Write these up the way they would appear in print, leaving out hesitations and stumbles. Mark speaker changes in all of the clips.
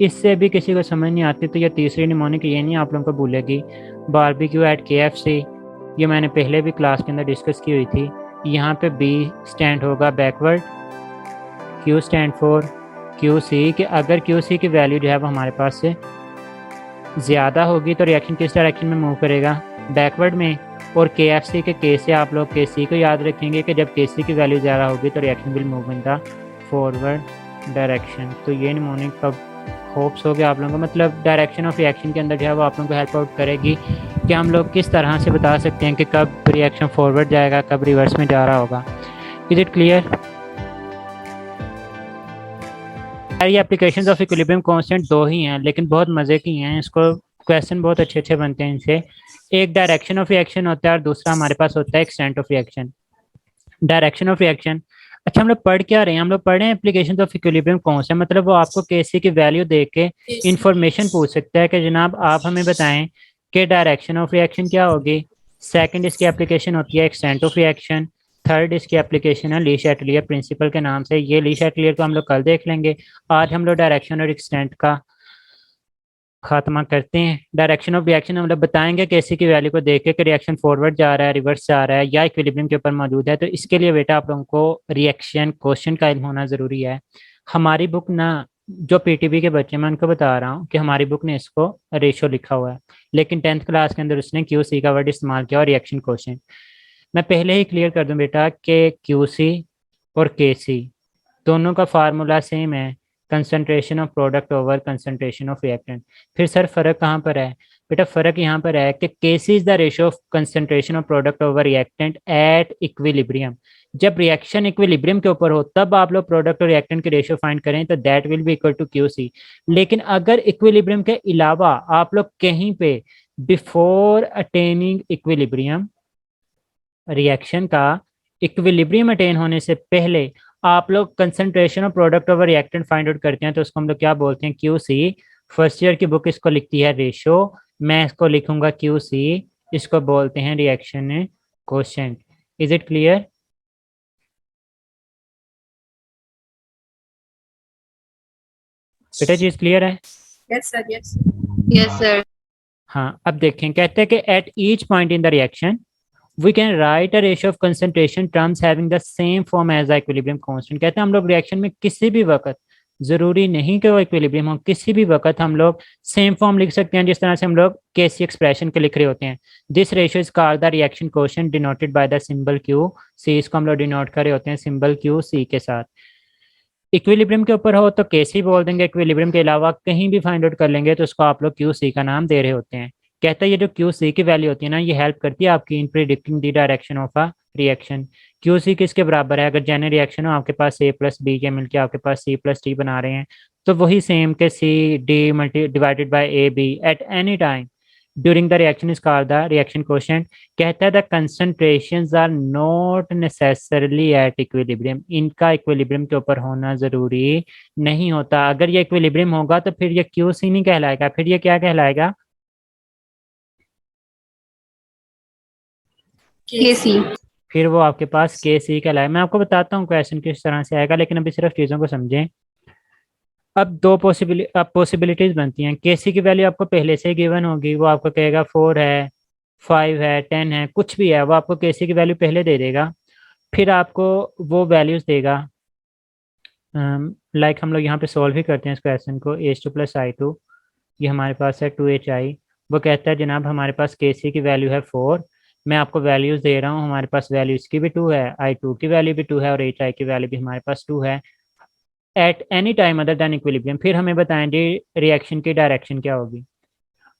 Speaker 1: इससे भी किसी को समझ नहीं आती तो ये तीसरी निमोनिक ये नहीं आप लोगों को भूलेगी, बारबेक्यू एट KFC। ये मैंने पहले भी क्लास के अंदर डिस्कस की हुई थी। यहाँ पे B स्टैंड होगा backward, Q stand for QC, कि अगर QC की वैल्यू जो है वो हमारे पास से ज़्यादा होगी तो रिएक्शन किस डायरेक्शन में मूव करेगा, बैकवर्ड में। और KFC के K से आप लोग KC को याद रखेंगे कि जब KC की वैल्यू ज़्यादा होगी तो reaction will move in the forward direction. तो ये निमोनिक कब होप्स हो गया आप लोगों को, मतलब डायरेक्शन ऑफ रिएक्शन के अंदर जो है वो आप लोगों को हेल्प आउट करेगी कि हम लोग किस तरह से बता सकते हैं कि कब रिएक्शन फॉरवर्ड जाएगा, कब रिवर्स में जा रहा होगा। Is it clear? ये एप्लीकेशंस ऑफ इक्विलिब्रियम कांस्टेंट दो ही हैं लेकिन बहुत मज़े की हैं, इसको क्वेश्चन बहुत अच्छे अच्छे बनते हैं इनसे। एक डायरेक्शन ऑफ रिएक्शन होता है और दूसरा हमारे पास होता है extent of reaction. Direction of reaction, अच्छा हम लोग पढ़ क्या रहे हैं, हम लोग पढ़ रहे हैं एप्लीकेशन ऑफ इक्विलिब्रियम कांस्टेंट, मतलब वो आपको केसी की वैल्यू दे के इंफॉर्मेशन पूछ सकता है कि जनाब आप हमें बताएं कि डायरेक्शन ऑफ रिएक्शन क्या होगी। सेकंड इसकी एप्लीकेशन होती है एक्सटेंट ऑफ रिएक्शन। थर्ड इसकी एप्लीकेशन है ली शैटलियर प्रिंसिपल के नाम से। ये ली शैटलियर को हम लोग कल देख लेंगे। आज हम लोग डायरेक्शन और एक्सटेंट का खात्मा करते हैं। डायरेक्शन ऑफ रिएक्शन हम लोग बताएंगे कि किसी की वैल्यू को देख के कि रिएक्शन फॉरवर्ड जा रहा है, रिवर्स जा रहा है या इक्विलिब्रियम के ऊपर मौजूद है। तो इसके लिए बेटा आप लोगों को रिएक्शन क्वेश्चन का इल्म होना ज़रूरी है। हमारी बुक ना, जो पीटीबी के बच्चे मैं उनको बता रहा हूँ कि हमारी बुक ने इसको रेशो लिखा हुआ है, लेकिन 10th क्लास के अंदर उसने QC का वर्ड इस्तेमाल किया और रिएक्शन क्वेश्चन। मैं पहले ही क्लियर कर दूं बेटा कि QC और KC दोनों का फार्मूला सेम है, concentration of product over concentration of reactant. फिर सर फर्क कहाँ पर है बेटा? फर्क यहाँ पर है कि KC is the ratio of concentration of product over reactant at equilibrium. जब रिएक्शन इक्विलिब्रियम के ऊपर हो तब आप लोग प्रोडक्ट और रिएक्टेंट की रेशियो फाइंड करें तो that will be equal to QC। लेकिन अगर इक्विलिब्रियम के अलावा आप लोग कहीं पे बिफोर अटेनिंग इक्विलिब्रियम, रिएक्शन का इक्विलिब्रियम अटेन होने से पहले आप लोग concentration of product over reactant find out करते हैं तो उसको हम लोग क्या बोलते हैं? QC। फर्स्ट ईयर की बुक इसको लिखती है रेशो, मैं इसको लिखूंगा QC। इसको बोलते हैं reaction quotient. Is it clear? बेटा चीज क्लियर है?
Speaker 2: Yes sir, yes yes sir.
Speaker 1: हाँ अब देखें, कहते हैं कि at each point in the reaction we can write a ratio of concentration terms having the same form as the equilibrium constant। कहते हैं हम लोग रिएक्शन में किसी भी वक्त, जरूरी नहीं कि वो इक्विलिब्रियम हो, किसी भी वक्त हम लोग सेम फॉर्म लिख सकते हैं जिस तरह से हम लोग केसी एक्सप्रेशन के लिख रहे होते हैं। This ratio is called the reaction quotient denoted by the symbol QC। इसको हम लोग डिनोट कर रहे होते हैं सिंबल QC के साथ। इक्विलिब्रियम के ऊपर हो तो केसी बोल देंगे, इक्विलिब्रियम के अलावा कहीं भी फाइंड आउट कर लेंगे तो उसको आप लोग QC का नाम दे रहे होते हैं। कहता है ये जो QC की वैल्यू होती है ना, ये हेल्प करती है आपकी in predicting the direction of a reaction. QC किसके बराबर है? अगर जेनरल रिएक्शन हो आपके पास A प्लस B के मिलकर आपके पास C प्लस D बना रहे हैं तो वही सेम के CD multi divided by AB at any time during the reaction is called the reaction quotient. कहता है the concentrations are not necessarily at equilibrium. इनका इक्विलिब्रियम के ऊपर होना जरूरी नहीं होता। अगर ये इक्विलिब्रियम होगा तो फिर ये QC नहीं कहलाएगा, फिर ये क्या कहलाएगा?
Speaker 2: केसी।
Speaker 1: फिर वो आपके पास KC कहलाएगा। मैं आपको बताता हूँ क्वेश्चन किस तरह से आएगा, लेकिन अभी सिर्फ चीज़ों को समझें। अब दो पॉसिबिलिटीज बनती हैं। KC की वैल्यू आपको पहले से गिवन होगी, वो आपको कहेगा 4 है, 5 है, 10 है, कुछ भी है, वो आपको KC की वैल्यू पहले दे देगा। फिर आपको वो वैल्यूज देगा। लाइक हम लोग यहाँ पे सॉल्व ही करते हैं इस क्वेश्चन को। H2 प्लस I2, ये हमारे पास है 2HI। वो कहता है जनाब हमारे पास KC की वैल्यू है 4, मैं आपको वैल्यूज दे रहा हूँ, हमारे पास वैल्यू इसकी भी 2 है, I2 की वैल्यू भी 2 है और HI की वैल्यू भी हमारे पास 2 है eight any time other than equilibrium. फिर हमें बताएं जी रिएक्शन की डायरेक्शन क्या होगी।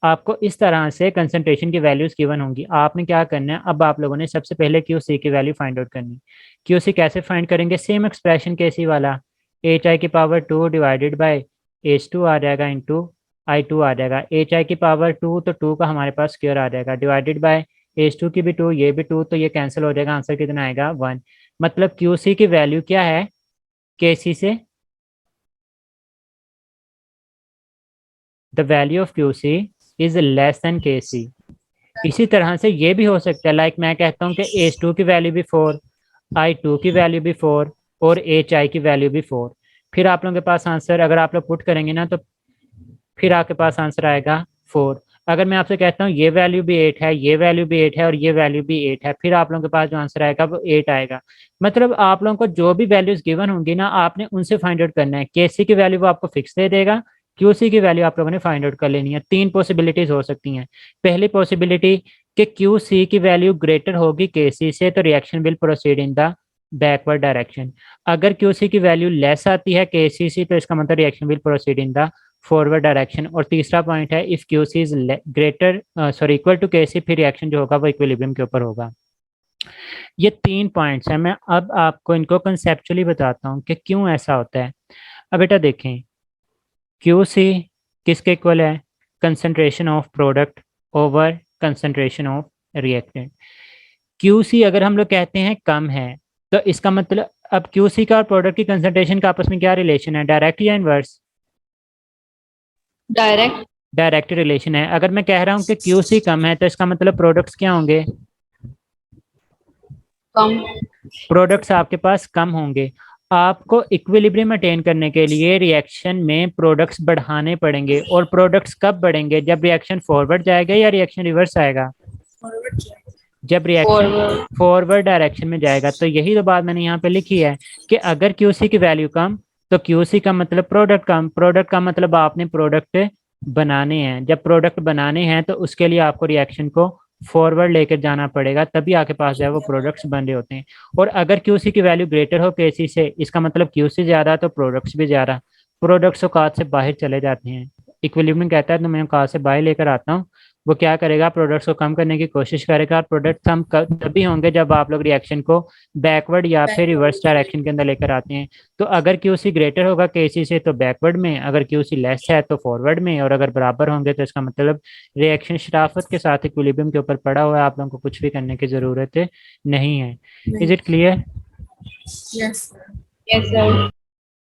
Speaker 1: आपको इस तरह से कंसंट्रेशन की वैल्यूज गिवन होंगी, आपने क्या करना है, अब आप लोगों ने सबसे पहले QC की वैल्यू फाइंड आउट करनी। QC कैसे फाइंड करेंगे? सेम एक्सप्रेशन KC वाला, HI की पावर 2 डिवाइडेड बाय H2 आ जाएगा इंटू I2 आ जाएगा। HI की पावर 2 तो 2 का हमारे पास स्क्वायर आ जाएगा, डिवाइडेड बाय H2 की भी 2, ये भी 2, तो ये कैंसिल हो जाएगा, आंसर कितना आएगा? 1। मतलब QC की वैल्यू क्या है KC से? The value of QC is less than KC। इसी तरह से ये भी हो सकता है, लाइक मैं कहता हूँ कि H2 की वैल्यू भी 4, I2 की वैल्यू भी 4 और HI की वैल्यू भी 4। फिर आप लोगों के पास आंसर अगर आप लोग पुट करेंगे ना तो फिर आपके पास आंसर आएगा 4। अगर मैं आपसे कहता हूँ ये वैल्यू भी 8 है, ये वैल्यू भी 8 है और ये वैल्यू भी 8 है, फिर आप लोगों के पास जो आंसर आएगा वो 8 आएगा। मतलब आप लोगों को जो भी वैल्यूज गिवन होंगी ना, आपने उनसे फाइंड आउट करना है। केसी की वैल्यू वो आपको फिक्स दे देगा, क्यूसी की वैल्यू आप लोगों ने फाइंड आउट कर लेनी है। 3 पॉसिबिलिटीज हो सकती हैं। पहली पॉसिबिलिटी कि क्यूसी की वैल्यू ग्रेटर होगी केसी से, तो reaction will proceed in the backward direction. अगर क्यूसी की वैल्यू लेस आती है केसी से, तो इसका मतलब reaction will proceed in the forward direction. और तीसरा पॉइंट है if QC is greater equal to KC, फिर रिएक्शन जो होगा वो इक्विलिब्रियम के ऊपर होगा। ये 3 पॉइंट्स हैं। मैं अब आपको इनको कंसेप्चुअली बताता हूँ कि क्यों ऐसा होता है। अब बेटा देखें, क्यूसी किसके इक्वल है? Concentration of product over concentration of reactant. QC अगर हम लोग कहते हैं कम है, तो इसका मतलब अब क्यूसी का और प्रोडक्ट की कंसंट्रेशन का आपस में क्या रिलेशन है? डायरेक्ट या इनवर्स?
Speaker 2: डायरेक्ट।
Speaker 1: डायरेक्ट रिलेशन है। अगर मैं कह रहा हूँ कि क्यूसी कम है, तो इसका मतलब प्रोडक्ट्स क्या होंगे?
Speaker 2: कम।
Speaker 1: प्रोडक्ट्स आपके पास कम होंगे। आपको इक्विलिब्रियम अटेन करने के लिए रिएक्शन में प्रोडक्ट्स बढ़ाने पड़ेंगे। और प्रोडक्ट्स कब बढ़ेंगे? जब रिएक्शन फॉरवर्ड जाएगा या रिएक्शन रिवर्स आएगा? जब रिएक्शन फॉरवर्ड डायरेक्शन में जाएगा। तो यही तो बात मैंने यहाँ पे लिखी है कि अगर क्यूसी की वैल्यू कम, तो क्यूसी का मतलब प्रोडक्ट कम, प्रोडक्ट का मतलब आपने प्रोडक्ट बनाने हैं। जब प्रोडक्ट बनाने हैं तो उसके लिए आपको रिएक्शन को फॉरवर्ड लेकर जाना पड़ेगा, तभी आपके पास जो है वो प्रोडक्ट्स बन रहे होते हैं। और अगर क्यूसी की वैल्यू ग्रेटर हो केसी से, इसका मतलब क्यूसी ज्यादा तो प्रोडक्ट्स भी ज्यादा। प्रोडक्ट्स औकात से बाहर चले जाते हैं। इक्विलिब्रियम कहता है तो मैं औकात से बाहर लेकर आता हूँ। वो क्या करेगा? प्रोडक्ट्स को कम करने की कोशिश करेगा। और प्रोडक्ट्स हम तभी होंगे जब आप लोग रिएक्शन को बैकवर्ड या फिर रिवर्स डायरेक्शन के अंदर लेकर आते हैं। तो अगर क्यूसी ग्रेटर होगा केसी से तो बैकवर्ड में, अगर क्यूसी लेस है तो फॉरवर्ड में, और अगर बराबर होंगे तो इसका मतलब रिएक्शन शराफत के साथ इक्विलिब्रियम के ऊपर पड़ा हुआ है। आप लोगों को कुछ भी करने की जरूरत नहीं है। Is it clear?
Speaker 2: Yes sir.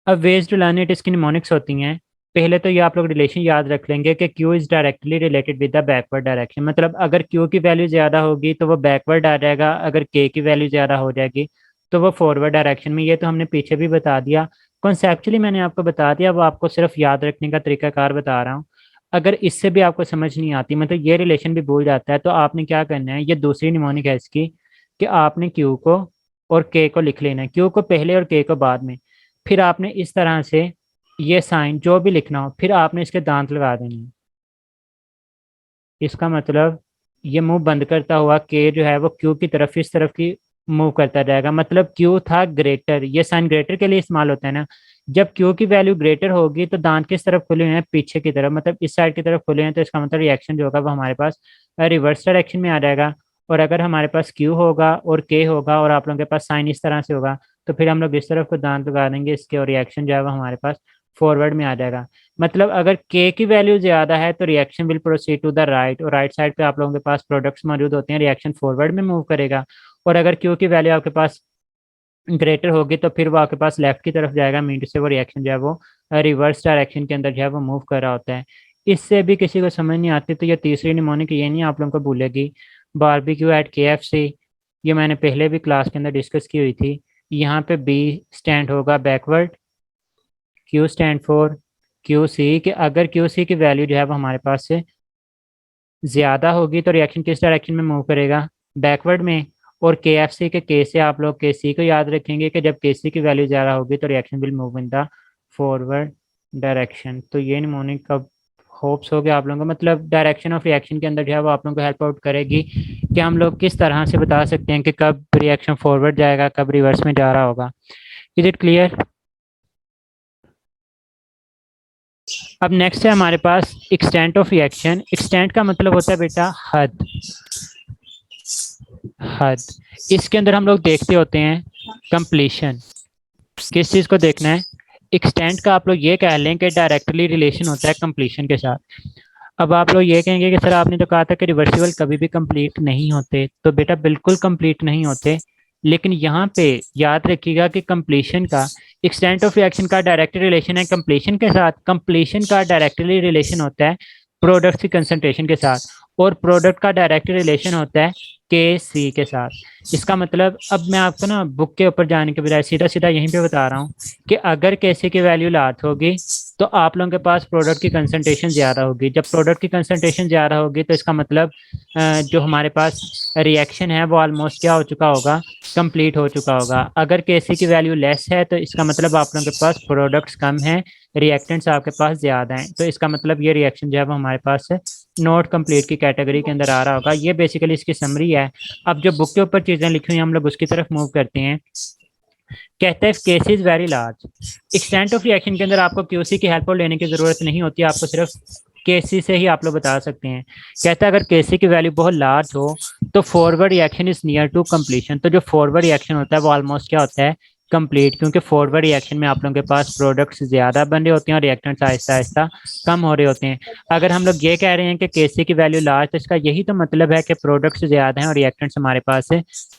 Speaker 1: अब वेज टू लर्न इट इसकी निमोनिक्स होती हैं। पहले तो ये आप लोग रिलेशन याद रख लेंगे कि Q is directly related with the backward direction. मतलब अगर Q की वैल्यू ज़्यादा होगी तो वो बैकवर्ड आ जाएगा, अगर K की वैल्यू ज़्यादा हो जाएगी तो वो फॉरवर्ड डायरेक्शन में। ये तो हमने पीछे भी बता दिया, कॉन्सेप्चुअली मैंने आपको बता दिया, वो आपको सिर्फ याद रखने का तरीकाकार बता रहा हूँ। अगर इससे भी आपको समझ नहीं आती, मतलब ये रिलेशन भी भूल जाता है, तो आपने क्या करना है, ये दूसरी निमोनिक है इसकी, कि आपने Q को और K को लिख लेना है। Q को पहले और K को बाद में। फिर आपने इस तरह से ये साइन जो भी लिखना हो, फिर आपने इसके दांत लगा देने हैं। इसका मतलब ये मुंह बंद करता हुआ के जो है वो क्यू की तरफ, इस तरफ की मूव करता जाएगा। मतलब क्यू था ग्रेटर, ये साइन ग्रेटर के लिए इस्तेमाल होता है ना। जब क्यू की वैल्यू ग्रेटर होगी तो दांत किस तरफ खुले हुए हैं? पीछे की तरफ, मतलब इस साइड की तरफ खुले हैं। तो इसका मतलब रिएक्शन जो होगा वो हमारे पास रिवर्स डायरेक्शन में आ जाएगा। और अगर हमारे पास क्यू होगा और के होगा और आप लोगों के पास साइन इस तरह से होगा, तो फिर हम लोग इस तरफ को दांत लगा देंगे इसके, और रिएक्शन जो है वो हमारे पास फॉरवर्ड में आ जाएगा। मतलब अगर के की वैल्यू ज्यादा है तो reaction will proceed to the right, और राइट साइड पे आप लोगों के पास प्रोडक्ट्स मौजूद होते हैं, रिएक्शन फॉरवर्ड में मूव करेगा। और अगर क्यू की वैल्यू आपके पास ग्रेटर होगी तो फिर वो आपके पास लेफ्ट की तरफ जाएगा, मीन से वो रिएक्शन जो है वो रिवर्स डायरेक्शन के अंदर जो है वो मूव कर रहा होता है। इससे भी किसी को समझ नहीं आती तो ये तीसरी निमोनिक ये नहीं आप लोगों को भूलेगी, बारबेक्यू एट KFC। ये मैंने पहले भी क्लास के अंदर डिस्कस की हुई थी। यहाँ पे B स्टैंड होगा backward, Q stand for QC, कि अगर QC की वैल्यू जो है वो हमारे पास से ज़्यादा होगी तो रिएक्शन किस डायरेक्शन में मूव करेगा? बैकवर्ड में। और KFC के K से आप लोग KC को याद रखेंगे कि जब KC की वैल्यू ज़्यादा होगी तो reaction will move in the forward direction. तो ये निमोनिक कब होप्स हो गया आप लोगों को, मतलब डायरेक्शन ऑफ रिएक्शन के अंदर जो है वो आप लोगों को हेल्प आउट करेगी कि हम लोग किस तरह से बता सकते हैं कि कब रिएक्शन फॉरवर्ड जाएगा, कब रिवर्स में जा रहा होगा। Is it clear? अब नेक्स्ट है हमारे पास एक्सटेंट ऑफ रिएक्शन। एक्सटेंट का मतलब होता है बेटा हद। हद इसके अंदर हम लोग देखते होते हैं कंप्लीशन। किस चीज को देखना है? एक्सटेंट का आप लोग ये कह लें कि डायरेक्टली रिलेशन होता है कंप्लीशन के साथ। अब आप लोग ये कहेंगे कि सर आपने तो कहा था कि रिवर्सिबल कभी भी कंप्लीट नहीं होते, तो बेटा बिल्कुल कंप्लीट नहीं होते, लेकिन यहाँ पे याद रखिएगा कि कंप्लीशन का, एक्सटेंट ऑफ रिएक्शन का डायरेक्ट रिलेशन है कंप्लीशन के साथ। कंप्लीशन का डायरेक्टली रिलेशन होता है प्रोडक्ट्स की कंसंट्रेशन के साथ। और प्रोडक्ट का डायरेक्ट रिलेशन होता है के सी के साथ। इसका मतलब अब मैं आपको ना बुक के ऊपर जाने के बजाय सीधा सीधा यहीं पे बता रहा हूँ कि अगर के सी की वैल्यू लार्ज होगी तो आप लोगों के पास प्रोडक्ट की कंसंट्रेशन ज़्यादा होगी। जब प्रोडक्ट की कंसंट्रेशन ज़्यादा होगी तो इसका मतलब जो हमारे पास रिएक्शन है वो ऑलमोस्ट क्या हो चुका होगा, कंप्लीट हो चुका होगा। अगर के सी की वैल्यू लेस है तो इसका मतलब आप लोगों के पास प्रोडक्ट्स कम हैं, रिएक्टेंट्स आपके पास ज़्यादा हैं, तो इसका मतलब ये रिएक्शन जो है वो हमारे पास नॉट कंप्लीट की कैटेगरी के अंदर आ रहा होगा। ये बेसिकली इसकी समरी है। अब जो बुक के ऊपर चीज़ें लिखी हुई हैं हम लोग उसकी तरफ मूव करते हैं। कहता है cases very large, extent of reaction के अंदर आपको क्यूसी की हेल्प लेने की जरूरत नहीं होती, आपको सिर्फ केसी से ही आप लोग बता सकते हैं। कहता है अगर केसी की वैल्यू बहुत लार्ज हो तो forward reaction is near to completion, तो जो फॉरवर्ड रिएक्शन होता है वो ऑलमोस्ट क्या होता है, कंप्लीट, क्योंकि फॉरवर्ड रिएक्शन में आप लोगों के पास प्रोडक्ट्स ज्यादा बन रहे होते हैं और रिएक्टेंट्स आहिस्ता आहिस्ता कम हो रहे होते हैं। अगर हम लोग ये कह रहे हैं कि केसी की वैल्यू लार्ज, तो इसका यही तो मतलब है कि प्रोडक्ट्स ज्यादा हैं और रिएक्टेंट्स हमारे पास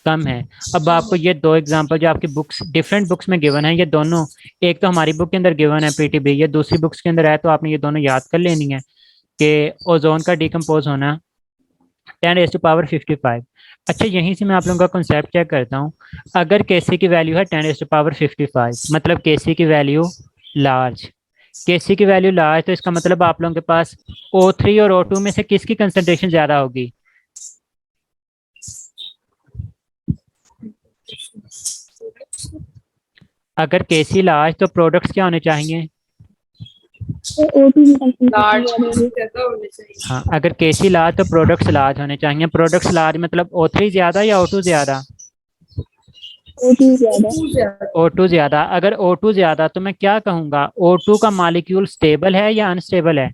Speaker 1: कम है। अब आपको ये दो एग्जांपल जो आपकी बुक्स डिफरेंट बुक्स में गिवन है, ये दोनों, एक तो हमारी बुक के अंदर गिवन है पीटीबी, ये दूसरी बुक्स के अंदर है, तो आपने ये दोनों याद कर लेनी है कि ओजोन का डिकम्पोज होना 10⁵55। अच्छा, यहीं से मैं आप लोगों का कॉन्सेप्ट चेक करता हूँ। अगर केसी की वैल्यू है 10⁵55, मतलब केसी की वैल्यू लार्ज, केसी की वैल्यू लार्ज, तो इसका मतलब आप लोगों के पास O3 और O2 में से किसकी कंसंट्रेशन ज्यादा होगी? अगर केसी लार्ज तो प्रोडक्ट्स क्या होने चाहिए?
Speaker 2: लार्ज ज्यादा होने चाहिए।
Speaker 1: हाँ, अगर केसी लार्ज तो प्रोडक्ट्स लार्ज होने चाहिए। प्रोडक्ट्स लार्ज मतलब O3 ज्यादा या O2 ज्यादा? O2 ज्यादा। अगर O2 ज्यादा तो मैं क्या कहूंगा, O2 का मॉलिक्यूल स्टेबल है या अनस्टेबल है?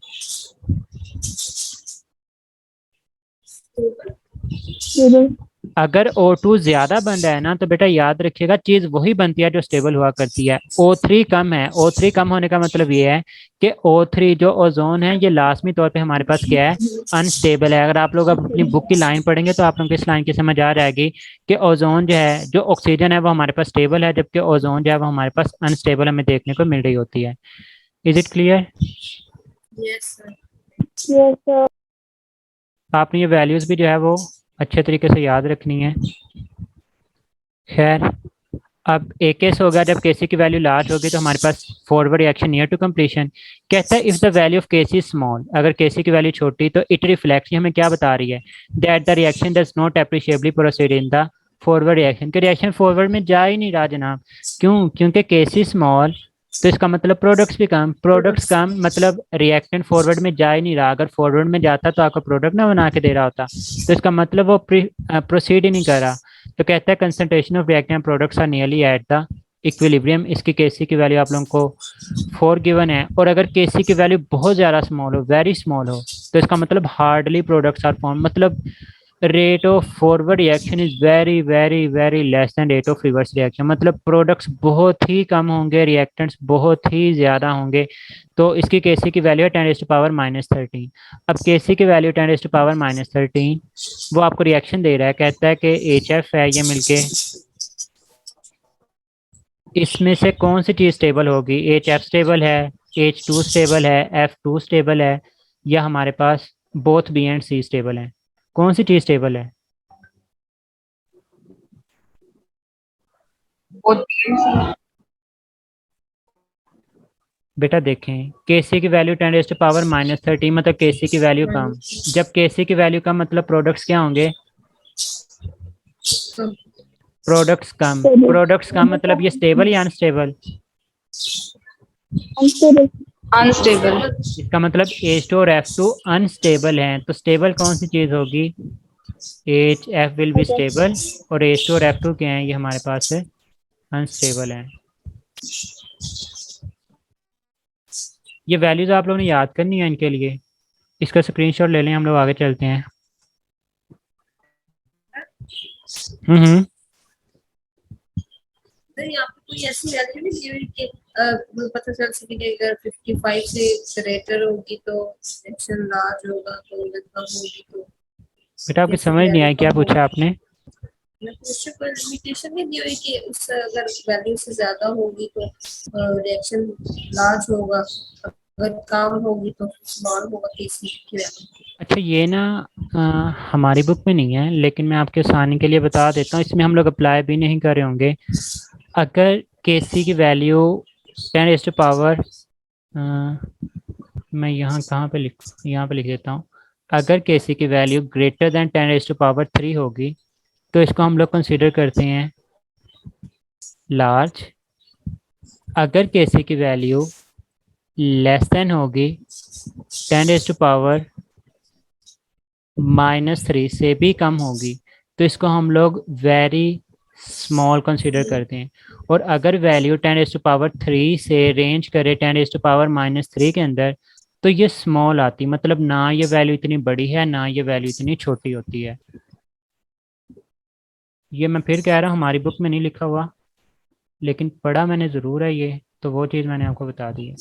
Speaker 1: अगर O2 ज्यादा बन रहा है ना तो बेटा याद रखिएगा चीज वही बनती है जो स्टेबल हुआ करती है। O3 कम है, O3 कम होने का मतलब ये है कि O3 जो ओजोन है ये लाजमी तौर पे हमारे पास क्या है, अनस्टेबल है। अगर आप लोग अपनी बुक की लाइन पढ़ेंगे तो आप लोगों को इस लाइन की समझ आ जाएगी कि ओजोन जो है, जो ऑक्सीजन है वो हमारे पास स्टेबल है, जबकि ओजोन जो है वो हमारे पास अनस्टेबल हमें देखने को मिल रही होती है। Is it clear?
Speaker 2: Yes sir.
Speaker 1: आपने ये वैल्यूज भी जो है वो अच्छे तरीके से याद रखनी है। खैर, अब एक केस होगा जब केसी की वैल्यू लार्ज होगी तो हमारे पास forward reaction near to completion. कहता है if the value of KC small, अगर केसी की वैल्यू छोटी तो इट रिफ्लेक्ट्स, हमें क्या बता रही है, that the reaction does not appreciably proceed in the forward reaction, के रिएक्शन फॉरवर्ड में जा ही नहीं रहा जनाब। क्यों? क्योंकि केसी स्मॉल, तो इसका मतलब प्रोडक्ट्स भी कम, प्रोडक्ट्स कम मतलब रिएक्टेंट फॉरवर्ड में जा ही नहीं रहा। अगर फॉरवर्ड में जाता तो आपका प्रोडक्ट ना बना के दे रहा होता, तो इसका मतलब वो प्रोसीड ही नहीं कर रहा। तो कहता है concentration of reactant products are nearly at the equilibrium. इसकी केसी की वैल्यू आप लोगों को 4 गिवन है, और अगर केसी की वैल्यू बहुत ज़्यादा स्मॉल हो, वेरी स्मॉल हो, तो इसका मतलब हार्डली प्रोडक्ट्स आर फॉर्म, मतलब rate of forward reaction is very very very less than rate of reverse reaction, मतलब प्रोडक्ट्स बहुत ही कम होंगे, रिएक्टेंट्स बहुत ही ज़्यादा होंगे। तो इसकी केसी की वैल्यू है 10⁻13। अब केसी की वैल्यू 10⁻13, वो आपको रिएक्शन दे रहा है, कहता है कि HF है ये मिलके, इसमें से कौन सी चीज़ स्टेबल होगी? HF स्टेबल है, H2 स्टेबल है, F2 स्टेबल है, या हमारे पास both B and C stable है? कौन सी चीज़ स्टेबल है? बेटा देखें, केसी की वैल्यू 10⁻13 मतलब केसी की वैल्यू कम। जब केसी की वैल्यू कम मतलब प्रोडक्ट्स क्या होंगे? प्रोडक्ट्स कम। प्रोडक्ट्स कम मतलब ये स्टेबल या अनस्टेबल?
Speaker 2: अनस्टेबल।
Speaker 1: इसका मतलब H2 और F2 अनस्टेबल हैं, तो स्टेबल कौन सी चीज़ होगी? HF विल बी स्टेबल, और H2 और F2 क्या हैं, ये हमारे पास है अनस्टेबल हैं। ये वैल्यूज आप लोगों ने याद करनी है इनके लिए, इसका स्क्रीनशॉट ले लें, हम लोग आगे चलते हैं। हम्म।
Speaker 2: नहीं, आपको कोई ऐसी वैल्यू नहीं दी हुई कि पता चल सके कि अगर 55 से ग्रेटर होगी तो रिएक्शन लार्ज होगा, तो अगर कम होगी तो।
Speaker 1: बेटा आपकी समझ नहीं आई, क्या पूछा आपने?
Speaker 2: मैं पूछा कोई लिमिटेशन नहीं दी हुई कि उस अगर वैल्यू से ज्यादा होगी तो रिएक्शन लार्ज होगा, अगर काम होगी तो स्मॉल होगा केसी की वैल्यू।
Speaker 1: अच्छा ये ना हमारी बुक में नहीं है, लेकिन मैं आपके आसानी के लिए बता देता हूँ, इसमें हम लोग अप्लाई भी नहीं कर रहे होंगे। अगर केसी की वैल्यू 10 मैं यहाँ कहाँ पे लिख यहाँ पे लिख देता हूँ। अगर केसी की value greater than 10 to the power 3 होगी तो इसको हम लोग कंसीडर करते हैं लार्ज। अगर केसी की वैल्यू लेस देन होगी 10 to the power-3 से भी कम होगी तो इसको हम लोग वेरी स्मॉल कंसीडर करते हैं। और अगर वैल्यू 10 to the power 3 से रेंज करे 10 to the power-3 के अंदर तो ये स्मॉल आती, मतलब ना ये वैल्यू इतनी बड़ी है ना ये वैल्यू इतनी छोटी होती है। ये मैं फिर कह रहा हूँ हमारी बुक में नहीं लिखा हुआ, लेकिन पढ़ा मैंने ज़रूर है ये, तो वो चीज़ मैंने आपको बता दी है।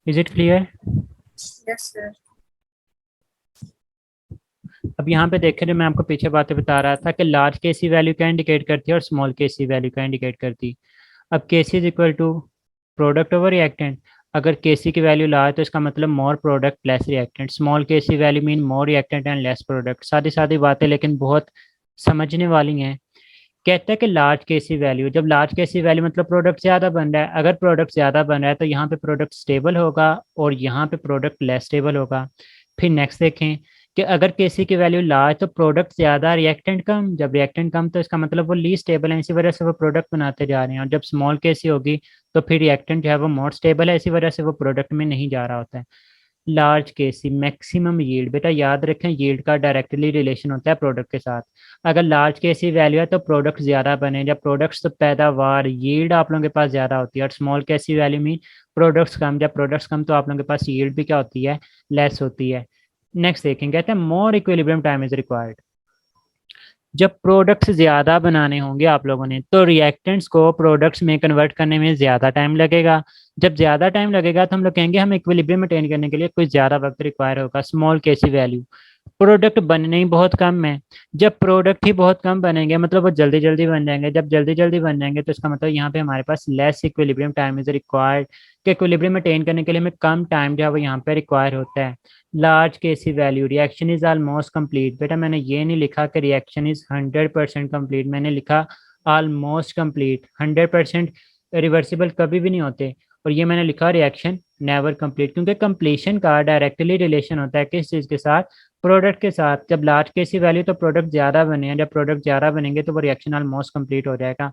Speaker 1: Is it clear?
Speaker 2: Yes sir.
Speaker 1: अब यहाँ पे देखें, जो मैं आपको पीछे बातें बता रहा था कि लार्ज केसी वैल्यू क्या इंडिकेट करती है और स्मॉल केसी वैल्यू क्या इंडिकेट करती है। अब KC is equal to product over reactant. अगर केसी की वैल्यू लार्ज तो इसका मतलब more product less reactant, small KC value mean more reactant and less product. सादी सादी बातें लेकिन बहुत समझने वाली हैं। कहता है कि लार्ज केसी वैल्यू, जब लार्ज केसी वैल्यू मतलब प्रोडक्ट ज़्यादा बन रहा है, अगर प्रोडक्ट ज़्यादा बन रहा है तो यहाँ पे प्रोडक्ट स्टेबल होगा और यहाँ पे प्रोडक्ट लेस स्टेबल होगा। फिर नेक्स्ट देखें कि अगर केसी की वैल्यू लार्ज तो प्रोडक्ट ज़्यादा रिएक्टेंट कम, जब रिएक्टेंट कम तो इसका मतलब वो लीस्ट स्टेबल है, इसी वजह से वो प्रोडक्ट बनाते जा रहे हैं। और जब स्मॉल केसी होगी तो फिर रिएक्टेंट जो है वो मोर स्टेबल है, इसी वजह से वो प्रोडक्ट में नहीं जा रहा होता है। लार्ज केसी मैक्सिमम यील्ड, बेटा याद रखें यील्ड का डायरेक्टली रिलेशन होता है प्रोडक्ट के साथ। अगर लार्ज केसी वैल्यू है तो प्रोडक्ट ज़्यादा बने, जब प्रोडक्ट्स तो पैदावार यील्ड आप लोगों के पास ज़्यादा होती है। और small KC value mean products कम, जब प्रोडक्ट्स कम तो आप लोगों के पास यील्ड भी क्या होती है, लेस होती है। नेक्स्ट देखेंगे, कहते हैं मोर इक्विलिब्रियम टाइम इज रिक्वायर्ड। जब प्रोडक्ट्स ज़्यादा बनाने होंगे आप लोगों ने तो रिएक्टेंट्स को प्रोडक्ट्स में कन्वर्ट करने में ज़्यादा टाइम लगेगा। जब ज़्यादा टाइम लगेगा तो हम लोग कहेंगे हम इक्विलिब्रियम मेंटेन करने के लिए कुछ ज़्यादा वक्त रिक्वायर होगा। स्मॉल केसी वैल्यू, प्रोडक्ट बनने ही बहुत कम है। जब प्रोडक्ट ही बहुत कम बनेंगे मतलब वो जल्दी जल्दी बन जाएंगे, जब जल्दी जल्दी बन जाएंगे तो इसका मतलब यहाँ पे हमारे पास less equilibrium time is required, कि इक्विलिब्रियम मेंटेन करने के लिए हमें कम टाइम जो है वो यहाँ पे रिक्वायर होता है। Large KC value, reaction is almost complete. बेटा मैंने ये नहीं लिखा कि रिएक्शन इज 100% कंप्लीट, मैंने लिखा ऑलमोस्ट कंप्लीट। 100% रिवर्सिबल कभी भी नहीं होते। और ये मैंने लिखा रिएक्शन नेवर कंप्लीट, क्योंकि कंप्लीशन का डायरेक्टली रिलेशन होता है किस चीज़ के साथ, प्रोडक्ट के साथ। जब लार्ज केसी वैल्यू तो प्रोडक्ट ज़्यादा बने हैं, जब प्रोडक्ट ज़्यादा बनेंगे तो वो रिएक्शन ऑलमोस्ट कंप्लीट हो जाएगा।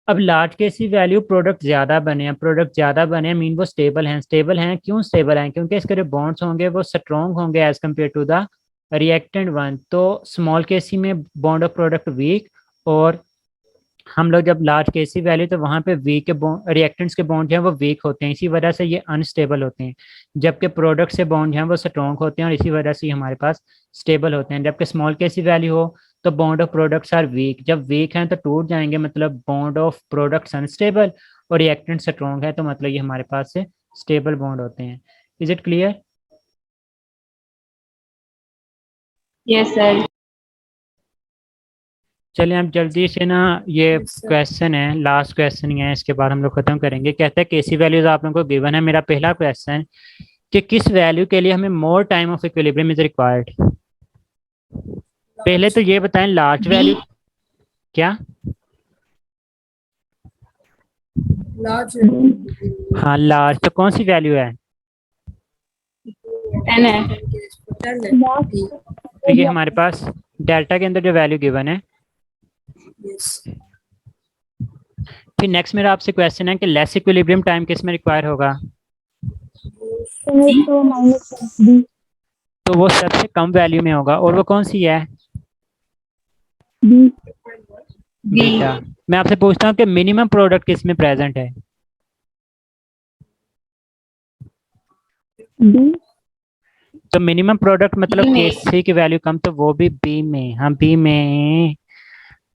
Speaker 1: अब लार्ज केसी वैल्यू प्रोडक्ट ज़्यादा बने हैं, प्रोडक्ट ज़्यादा बने हैं मीन वो स्टेबल हैं। स्टेबल हैं क्यों स्टेबल हैं, क्योंकि इसके जो बॉन्ड्स होंगे वो स्ट्रॉन्ग होंगे as compare to the reactant one. तो स्मॉल केसी में बॉन्ड ऑफ प्रोडक्ट वीक, और हम लोग जब लार्ज केसी वैल्यू तो वहाँ पे वीक के रिएक्टेंट्स के बॉन्ड जो हैं वो वीक होते हैं, इसी वजह से ये अनस्टेबल होते हैं। जबकि प्रोडक्ट से बॉन्ड हैं वो स्ट्रॉन्ग होते हैं और इसी वजह से हमारे पास स्टेबल होते हैं। जबकि स्मॉल केसी वैल्यू हो तो bond of products are weak, जब वीक हैं तो टूट जाएंगे, मतलब बॉन्ड ऑफ प्रोडक्ट्स अनस्टेबल, और रिएक्टेंट स्ट्रॉन्ग है तो मतलब ये हमारे पास से स्टेबल बॉन्ड होते हैं। Is it clear?
Speaker 3: Yes sir.
Speaker 1: चलिए अब जल्दी से ना, ये
Speaker 2: Yes, sir.
Speaker 1: क्वेश्चन है, लास्ट क्वेश्चन ही है, इसके बाद हम लोग खत्म करेंगे। कहता है केसी वैल्यूज आप लोगों को गिवन है। मेरा पहला क्वेश्चन कि किस वैल्यू के लिए हमें more time of equilibrium is required. पहले तो ये बताएं लार्ज वैल्यू क्या।
Speaker 2: लार्ज
Speaker 1: हाँ लार्ज तो कौन सी वैल्यू है,
Speaker 3: 10 है।
Speaker 2: 10 है।
Speaker 1: तो ये हमारे पास डेल्टा के अंदर जो वैल्यू गिवन है।
Speaker 2: यस।
Speaker 1: फिर नेक्स्ट मेरा आपसे क्वेश्चन है कि लेस इक्विलिब्रियम टाइम किस में रिक्वायर होगा। तो वो सबसे कम वैल्यू में होगा, और वो कौन सी है, बीटा। मैं आपसे पूछता हूँ कि मिनिमम प्रोडक्ट किस में प्रेजेंट है। तो मिनिमम प्रोडक्ट मतलब
Speaker 3: B में।
Speaker 1: केसी की वैल्यू कम तो वो भी बी में। हाँ बी में।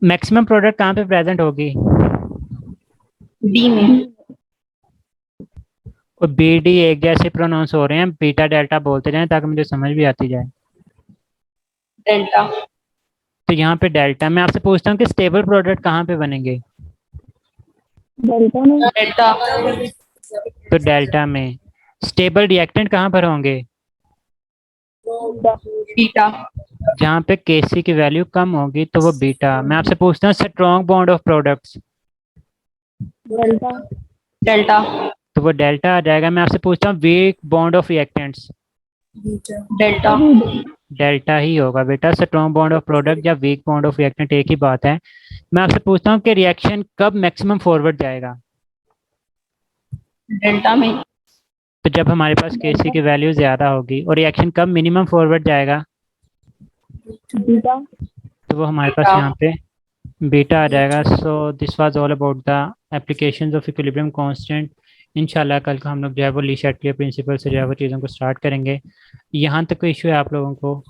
Speaker 1: मैक्सिमम प्रोडक्ट कहाँ पे प्रेजेंट होगी,
Speaker 3: बी में।
Speaker 1: और बी डी एक जैसे प्रोनाउंस हो रहे हैं, बीटा डेल्टा बोलते जाएं ताकि मुझे समझ भी आती जाए।
Speaker 3: डेल्टा।
Speaker 1: तो यहाँ पे डेल्टा। मैं आपसे पूछता हूँ कि स्टेबल प्रोडक्ट कहाँ पे बनेंगे।
Speaker 3: डेल्टा में डेल्टा
Speaker 1: तो डेल्टा में स्टेबल रिएक्टेंट कहाँ पर होंगे?
Speaker 3: बीटा
Speaker 1: जहाँ पे Kc की वैल्यू कम होगी तो वो बीटा। मैं आपसे पूछता हूँ strong bond of products,
Speaker 3: delta delta
Speaker 1: तो वो डेल्टा आ जाएगा। मैं आपसे पूछता हूँ weak bond of reactants,
Speaker 3: delta
Speaker 1: delta ही होगा बेटा। स्ट्रॉन्ग बॉन्ड ऑफ प्रोडक्ट या वीक बॉन्ड ऑफ रिएक्टेंट एक ही बात है। मैं आपसे पूछता हूँ कि रिएक्शन कब मैक्सिमम फॉरवर्ड जाएगा?
Speaker 3: डेल्टा में
Speaker 1: तो जब हमारे पास Kc की वैल्यू ज़्यादा होगी। और रिएक्शन कब मिनिमम फॉरवर्ड जाएगा?
Speaker 3: बीटा
Speaker 1: तो वो हमारे पास यहाँ पे बीटा आ जाएगा। So this was all about the applications of equilibrium constant. इंशाल्लाह कल को हम लोग जो है वो ली शर्ट के प्रिंसिपल से जो है वो चीज़ों को स्टार्ट करेंगे। यहाँ तक कोई इशू है आप लोगों को?